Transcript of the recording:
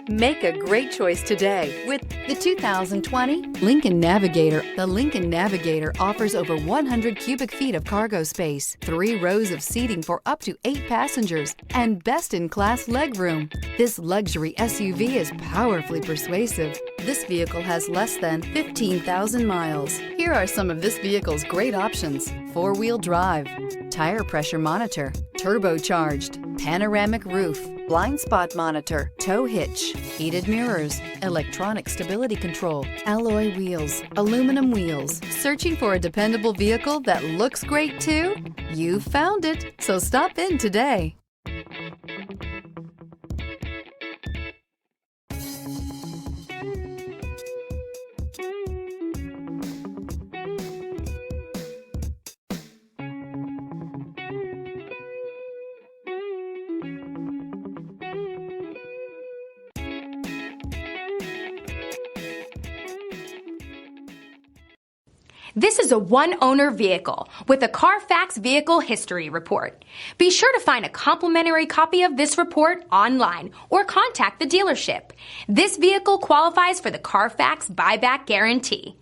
Make a great choice today with the 2020 Lincoln Navigator. The Lincoln Navigator offers over 100 cubic feet of cargo space, 3 rows of seating for up to 8 passengers, and best-in-class legroom. This luxury SUV is powerfully persuasive. This vehicle has less than 15,000 miles. Here are some of this vehicle's great options: 4-wheel drive, tire pressure monitor, turbocharged, panoramic roof, blind spot monitor, tow hitch, heated mirrors, electronic stability control, alloy wheels, aluminum wheels. Searching for a dependable vehicle that looks great too? You found it, so stop in today. This is a one-owner vehicle with a Carfax Vehicle History Report. Be sure to find a complimentary copy of this report online or contact the dealership. This vehicle qualifies for the Carfax Buyback Guarantee.